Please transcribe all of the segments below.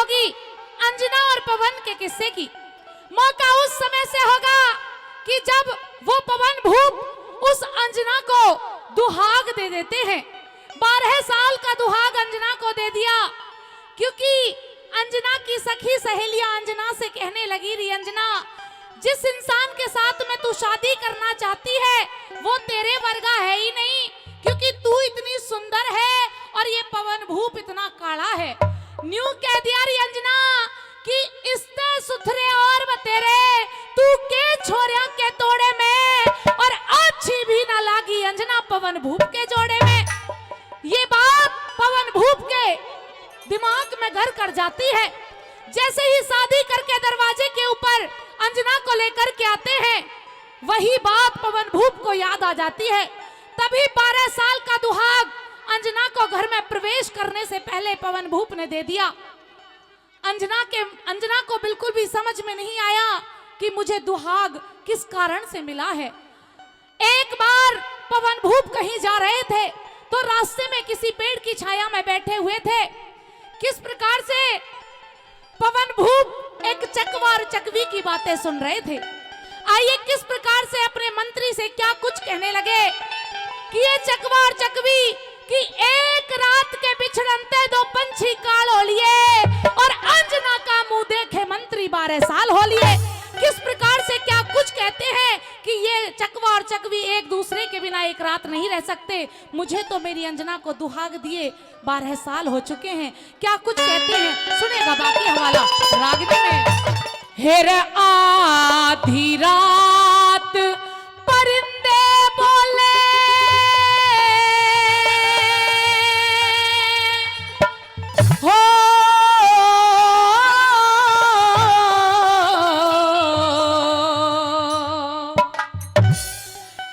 होगी अंजना और पवन के किस्से की। मौका उस समय से होगा कि जब वो पवन भूप उस अंजना को दुहाग दे देते हैं। 12 साल का दुहाग अंजना को दे दिया, क्योंकि अंजना की सखी सहेलियां अंजना से कहने लगी, री अंजना, जिस इंसान के साथ में तू शादी करना चाहती है वो तेरे वर्गा है ही नहीं, क्योंकि तू इतनी सुंदर है और ये पवन भूप इतना काला है। न्यू कह दिया री अंजना कि इसते सुथरे और बतेरे तू के छोरिया के तोड़े में और अच्छी भी ना लागी अंजना पवन भूप के जोड़े में। ये बात पवन भूप के दिमाग में घर कर जाती है। जैसे ही शादी करके दरवाजे के ऊपर अंजना को लेकर के आते हैं, वही बात पवन भूप को याद आ जाती है। तभी 12 साल का दुहाग अंजना को घर में प्रवेश करने से पहले पवन भूप ने दे दिया। अंजना को बिल्कुल भी समझ में नहीं आया कि मुझे दुहाग किस कारण से मिला है। एक बार पवन भूप कहीं जा रहे थे तो रास्ते में किसी पेड़ की छाया में बैठे हुए थे। किस प्रकार से पवन भूप एक चकवार चकवी की बातें सुन रहे थे। आइए किस प्रकार से अपने मंत्री से क्या कुछ कहने लगे कि ये चकवार चकवी कि एक रात के बिछड़नते दो पंछी काल हो लिए और अंजना का मुंह देखे मंत्री 12 साल हो लिए। किस प्रकार से क्या कुछ कहते हैं कि ये चकवा और चकवी एक दूसरे के बिना एक रात नहीं रह सकते। मुझे तो मेरी अंजना को दुहाग दिए 12 साल हो चुके हैं। क्या कुछ कहते हैं सुनेगा बाकी हवाला रागनी में। हेर आधी रात परिंदे बोले हो,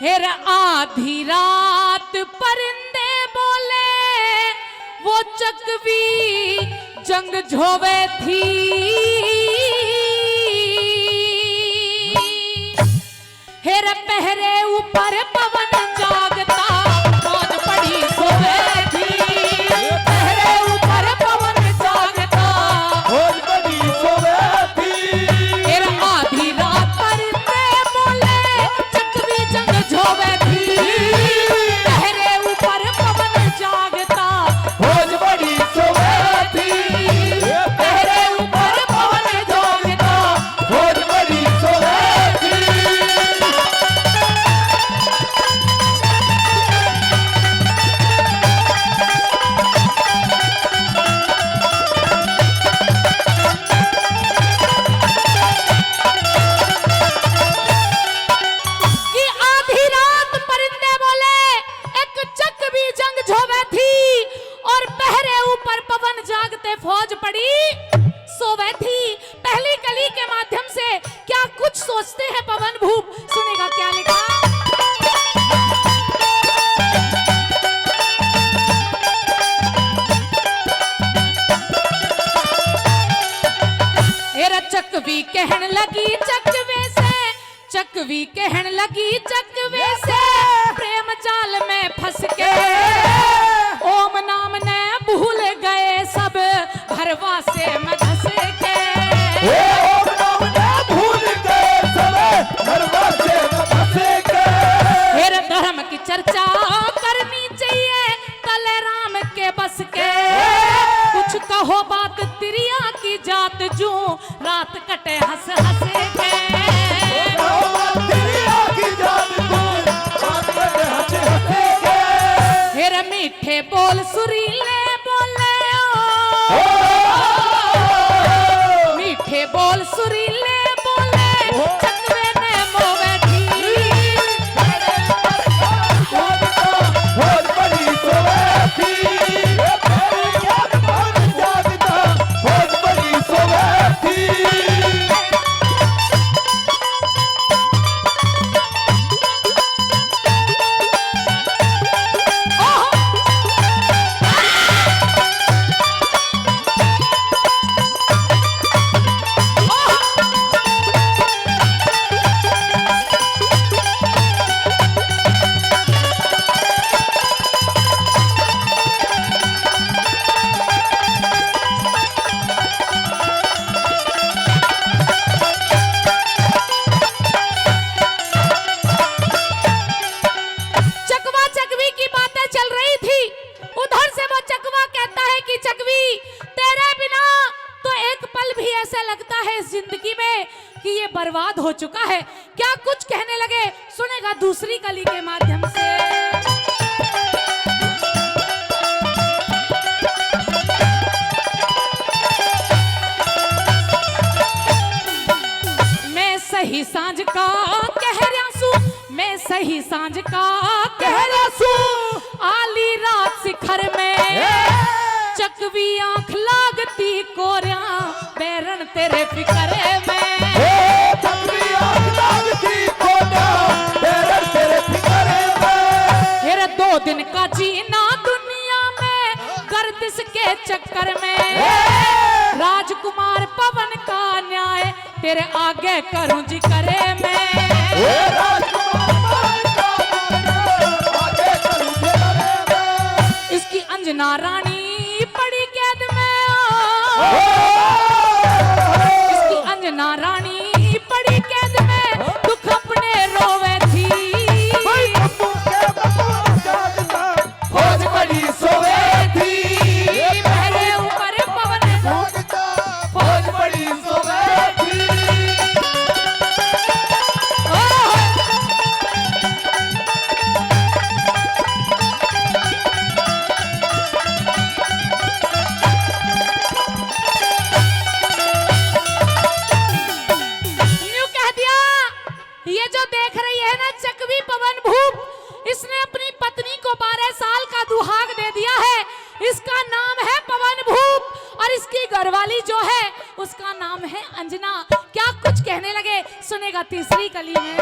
हेर आधी रात परिंदे बोले वो चकवी जंग झोवे थी। हेर पहरे ऊपर पवन जागता मौज पड़ी सोवे थी। पहरे ऊपर पवन जागता मौज पड़ी सोवे थी। हेर आधी रात परिंदे बोले चकवी जंग झोवे थी। पहरे ऊपर पवन जागता मौज पड़ी सोवे थी। पहरे ऊपर पवन जागता मौज पड़ी सोवे थी। कि आधी रात परिंदे बोले एक चकवी जंग झोवे थी और पहरे ऊपर पवन जागते फौज पड़ी सोवे थी। पहली कली के माध्यम से क्या कुछ सोचते हैं पवन भूप, सुनेगा क्या लिखा। हेरा चकवी कहन लगी चकवे से, चकवी कहन लगी चकवे से प्रेम जाल में फंस के ओम नाम ने भूल गए सब भरवा से मैं धस के। ओम नाम ने भूल गए सब भरवा से न फंसे के। फिर धर्म की चर्चा करनी चाहिए तले राम के बस के। कुछ कहो बात तिरिया की जात जो रात कटे हंस हंस के। फिर मीठे बोल सुरीले बोले मीठे बोल सुरीले बोले चकवे ने मोवे थी। मौज पड़ी सोवे थी। मौज पड़ी सोवे थी। भी ऐसा लगता है इस जिंदगी में कि ये बर्बाद हो चुका है, क्या कुछ कहने लगे, सुनेगा दूसरी कली के माध्यम से। मैं सही सांझ का कह रहा सू, मैं सही सांझ का कह रहा सू, आली रात शिखर में चकवी आंख लागती कोरिया बैरन तेरे फिक्रे में। चकवी आंख लागती कोरिया बैरन तेरे फिक्रे में। फिर 2 दिन का जीना दुनिया में गर्दिश के चक्कर में, राजकुमार पवन का न्याय तेरे आगे करूं जी करे मैं। राजकुमार पवन का आगे करूं जी करे मैं। इसकी अंजना रानी पड़ी कैद में, इसकी अंजना रानी पड़ी कैद में, दुख अपने रोवे थी। फौज बड़ी सोवे थी, मेरे ऊपर पवन फौज बड़ी सोवे थी। ये जो देख रही है ना चकवी पवन भूप, इसने अपनी पत्नी को 12 साल का दुहाग दे दिया है। इसका नाम है पवन भूप और इसकी घरवाली जो है उसका नाम है अंजना। क्या कुछ कहने लगे, सुनेगा तीसरी कली में।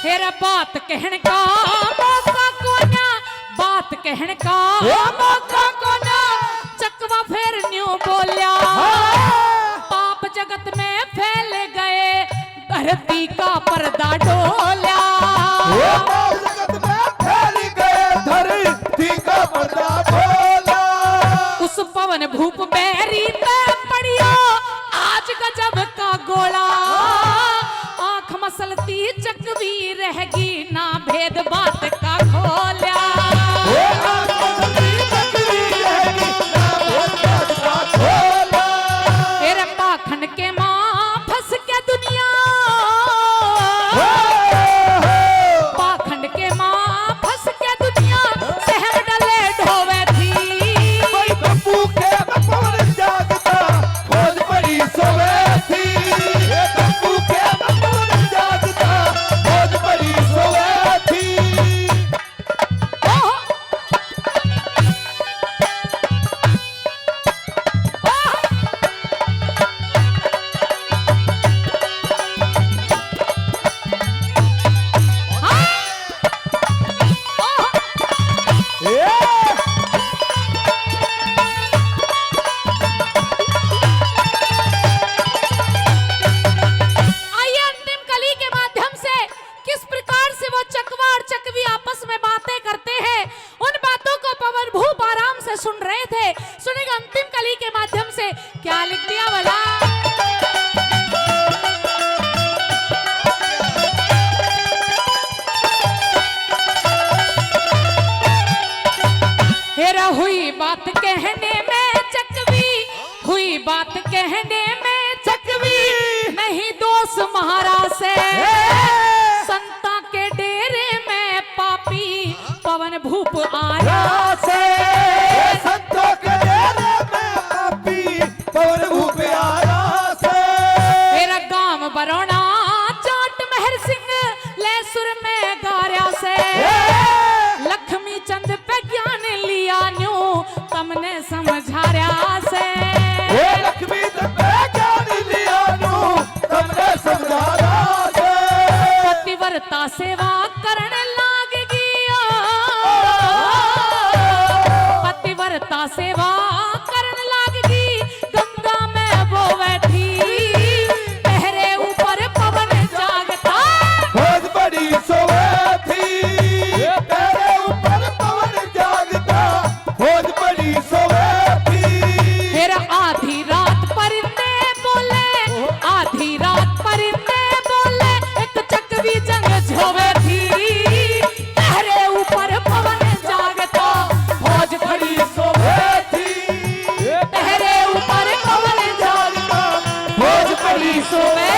तेरा बात कहने का मौका कोना, बात कहने का मौका कोना, चकवा फिर न्यू बोलिया। पाप जगत में फैल गए, धरती का पर्दा डोलिया। जगत में फैल गए, धरती का पर्दा डोला। उस पवन भूप बैरी पे पड़ियो आज गजब का गोला। आंख मसलती चकवी रहेगी ना भेद बात का खोलिया। तेरे पाखंड के मां फंस के दुनिया, पाखंड के मां फंस के दुनिया सहम डले ढोवे थी। बप्पू के बप्पू जागता फौज बड़ी सोवे थी। बप्पू के बप्पू जागता फौज बड़ी सोवे थी। आइए अंतिम कली के माध्यम से किस प्रकार से वो चकवा और चकवी आपस में बातें करते हैं, उन बातों को पवन भूप आराम से सुन रहे थे। सुनेगा अंतिम कली के माध्यम से क्या लिख दिया वाला। हेरा हुई बात कहने में चकवी, हुई बात कहने में चकवी, नहीं दोष महाराज से। संता के डेरे में पापी पवन भूप आया से। संतों के डेरे में पापी पवन भूप आया से। तेरा गांव बरौना जाट महर सिंह लेसुर में गार्या से। लक्ष्मी चंद पे ज्ञान लिया न्यू तमने समझाया से। लक्ष्मी ज्ञान लिया नु तुमने समझाया से। पतिव्रता सेवा करने लाग गया, पतिव्रता सेवा करने लाग गई, गंगा में वो बैठी पहरे ऊपर पवन जागता। फौज बड़ी सोवे थी, तेरे ऊपर पवन जागता फौज बड़ी सोवे थी। फिर आधी रात परिंदे बोले, आधी रात परिंदे बोले, एक बरसों में